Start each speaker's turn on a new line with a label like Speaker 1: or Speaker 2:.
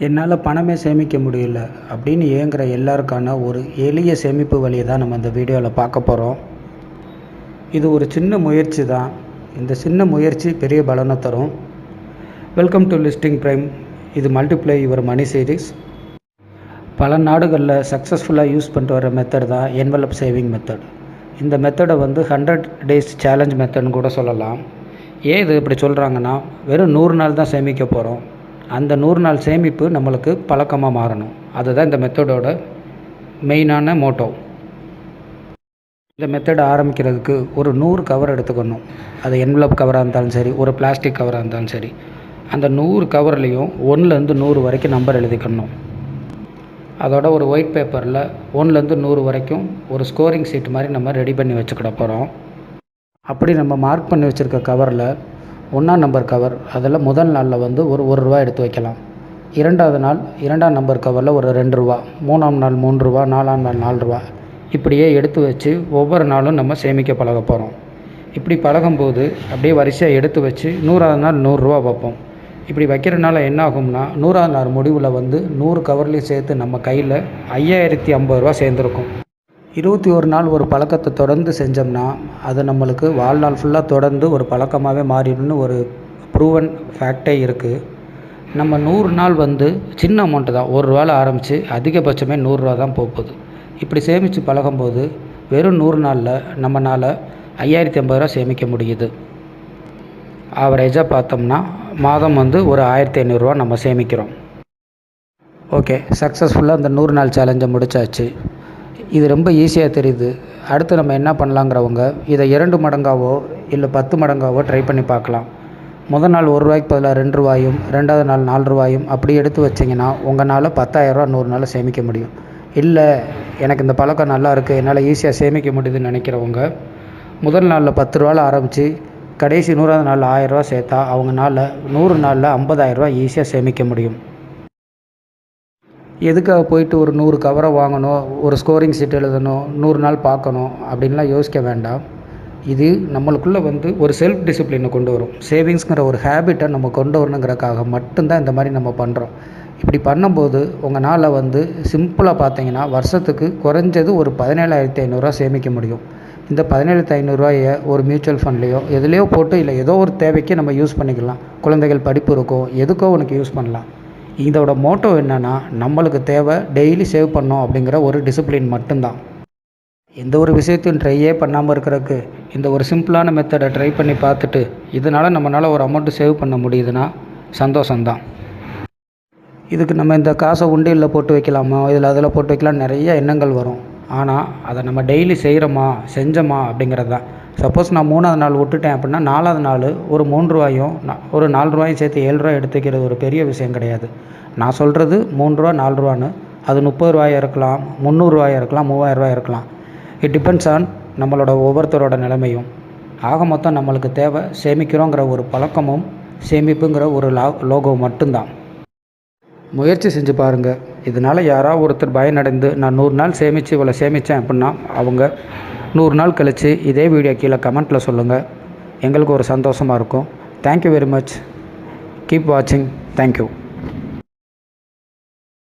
Speaker 1: என்னால் பணமே சேமிக்க முடியல அப்படின்னு ஏங்குற எல்லாருக்கான ஒரு எளிய சேமிப்பு வழியை தான் நம்ம இந்த வீடியோவில் பார்க்க போகிறோம். இது ஒரு சின்ன முயற்சி தான். இந்த சின்ன முயற்சி பெரிய பலனை தரும். Welcome to listing prime. இது மல்டிப்ளை யுவர் மணி சீரீஸ். பல நாடுகளில் சக்ஸஸ்ஃபுல்லாக யூஸ் பண்ணிட்டு வர மெத்தட் தான் என்வலப் சேவிங் மெத்தட். இந்த மெத்தடை 100 days சேலஞ்ச் மெத்தட்னு கூட சொல்லலாம். ஏன் இது இப்படி சொல்கிறாங்கன்னா, வெறும் 100 நாள் தான் சேமிக்க போகிறோம். அந்த 100 நாள் சேமிப்பு நம்மளுக்கு பழக்கமாக மாறணும். அதுதான் இந்த மெத்தடோட மெயினான மோட்டோ. இந்த மெத்தடை ஆரம்பிக்கிறதுக்கு ஒரு 100 கவர் எடுத்துக்கணும். அது என்வலப் கவராக இருந்தாலும் சரி, ஒரு பிளாஸ்டிக் கவராக இருந்தாலும் சரி. அந்த 100 கவர்லேயும் 1லேருந்து 100 வரைக்கும் நம்பர் எழுதிக்கணும். அதோட ஒரு ஒயிட் பேப்பரில் 1லேருந்து 100 வரைக்கும் ஒரு ஸ்கோரிங் சீட் மாதிரி நம்ம ரெடி பண்ணி வச்சுக்கிட போகிறோம். அப்படி நம்ம மார்க் பண்ணி வச்சுருக்க கவரில் 1ஆம் நம்பர் கவர், அதில் முதல் நாளில் ஒரு ரூபா எடுத்து வைக்கலாம். 2வது நாள் 2ஆம் நம்பர் கவரில் ஒரு 2 ரூபா, 3ஆம் நாள் 3 ரூபா, 4ஆம் நாள் 4 ரூபா, இப்படியே எடுத்து வச்சு ஒவ்வொரு நாளும் நம்ம சேமிக்க பழக போகிறோம். இப்படி பழகும்போது அப்படியே வரிசையாக எடுத்து வச்சு 100ஆவது நாள் 100 ரூபா வைப்போம். இப்படி வைக்கிறனால என்ன ஆகும்னா, 100ஆவது நாள் முடிவில் 100 கவர்லேயும் சேர்த்து நம்ம கையில் 5050 ரூபா சேர்ந்துருக்கும். 21 நாள் ஒரு பழக்கத்தை தொடர்ந்து செஞ்சோம்னா அது நம்மளுக்கு வாழ்நாள் ஃபுல்லாக தொடர்ந்து ஒரு பழக்கமாகவே மாறிடும்னு ஒரு ப்ரூவன் ஃபேக்டே இருக்குது. நம்ம 100 நாள் சின்ன அமௌண்ட்டு தான், 1 ரூபாவில் ஆரம்பித்து அதிகபட்சமே 100 ரூபா தான் போகுது. இப்படி சேமித்து பழகும்போது வெறும் 100 நாளில் நம்மளால் 5050 ரூபா சேமிக்க முடியுது. ஆவரேஜாக பார்த்தோம்னா மாதம் ஒரு 1500 ரூபா நம்ம சேமிக்கிறோம். ஓகே, சக்ஸஸ்ஃபுல்லாக அந்த 100 நாள் சேலஞ்சை முடிச்சாச்சு. இது ரொம்ப ஈஸியாக தெரியுது. அடுத்து நம்ம என்ன பண்ணலாங்கிறவங்க இதை 2 மடங்காவோ இல்லை 10 மடங்காவோ ட்ரை பண்ணி பார்க்கலாம். முதல் நாள் 1 ரூபாய்க்கு பதிலாக 2 ரூபாயும், 2வது நாள் 4 ரூபாயும் அப்படி எடுத்து வச்சிங்கன்னா உங்களால் 10,000 ரூபா 100 நாள் சேமிக்க முடியும். இல்லை எனக்கு இந்த பழக்கம் நல்லா இருக்குது, என்னால் ஈஸியாக சேமிக்க முடியுதுன்னு நினைக்கிறவங்க முதல் நாளில் 10 ரூபாவில் ஆரம்பித்து கடைசி 100வது நாள் 1000 ரூபா சேர்த்தா அவங்களால 100 நாளில் 50,000 ரூபா ஈஸியாக சேமிக்க முடியும். எதுக்காக போயிட்டு ஒரு 100 கவரை வாங்கணும், ஒரு ஸ்கோரிங் சீட் எழுதணும், 100 நாள் பார்க்கணும் அப்படின்லாம் யோசிக்க வேண்டாம். இது நம்மளுக்குள்ளே ஒரு செல்ஃப் டிசிப்ளினை கொண்டு வரும். சேவிங்ஸுங்கிற ஒரு ஹேபிட்டை நம்ம கொண்டு வரணுங்கிறக்காக மட்டும்தான் இந்த மாதிரி நம்ம பண்ணுறோம். இப்படி பண்ணும்போது உங்களால் சிம்பிளாக பார்த்தீங்கன்னா வருஷத்துக்கு குறைஞ்சது ஒரு 17,500 ரூபா சேமிக்க முடியும். இந்த 17,500 ரூபாயை ஒரு மியூச்சுவல் ஃபண்ட்லேயோ எதுலேயோ போட்டு இல்லை ஏதோ ஒரு தேவைக்கு நம்ம யூஸ் பண்ணிக்கலாம். குழந்தைகள் படிப்பு இருக்கும், எதுக்கோ உனக்கு யூஸ் பண்ணலாம். இதோட மோட்டோ என்னென்னா, நம்மளுக்கு தேவை டெய்லி சேவ் பண்ணோம் அப்படிங்கிற ஒரு டிசிப்ளின் மட்டும்தான். எந்த ஒரு விஷயத்தையும் ட்ரையே பண்ணாமல் இருக்கிறதுக்கு இந்த ஒரு சிம்பிளான மெத்தடை ட்ரை பண்ணி பார்த்துட்டு இதனால் நம்மளால் ஒரு அமௌண்ட்டு சேவ் பண்ண முடியுதுன்னா சந்தோஷம்தான். இதுக்கு நம்ம இந்த காசை உண்டியலில் போட்டு வைக்கலாமா, இதில் அதில் போட்டு வைக்கலாம், நிறைய எண்ணங்கள் வரும். ஆனால் அதை நம்ம டெய்லி செஞ்சோமா அப்படிங்கிறது தான். சப்போஸ் நான் 3வது நாள் விட்டுட்டேன் அப்படின்னா 4வது நாள் ஒரு 3 ரூபாயும் ஒரு 4 ரூபாயும் சேர்த்து 7 ரூபா எடுத்துக்கிறது ஒரு பெரிய விஷயம் கிடையாது. நான் சொல்கிறது 3 ரூபா 4 ரூபான்னு, அது 30 ரூபாயாக இருக்கலாம், 300 ரூபாயாக இருக்கலாம், 3000 ரூபாய் இருக்கலாம். இட் டிபெண்ட்ஸ் ஆன் நம்மளோட ஒவ்வொருத்தரோட நிலைமையும். ஆக மொத்தம் நம்மளுக்கு தேவை சேமிக்கிறோங்கிற ஒரு பழக்கமும் சேமிப்புங்கிற ஒரு லோகோ மட்டும்தான். முயற்சி செஞ்சு பாருங்கள். இதனால் யாராவது ஒருத்தர் பயனடைந்து நான் 100 நாள் சேமித்து இவ்வளோ சேமித்தேன் அப்படின்னா அவங்க 100 நாள் கழித்து இதே வீடியோ கீழே கமெண்ட்டில் சொல்லுங்கள். எங்களுக்கு ஒரு சந்தோஷமாக இருக்கும். Thank you very much. கீப் வாட்சிங். தேங்க்யூ.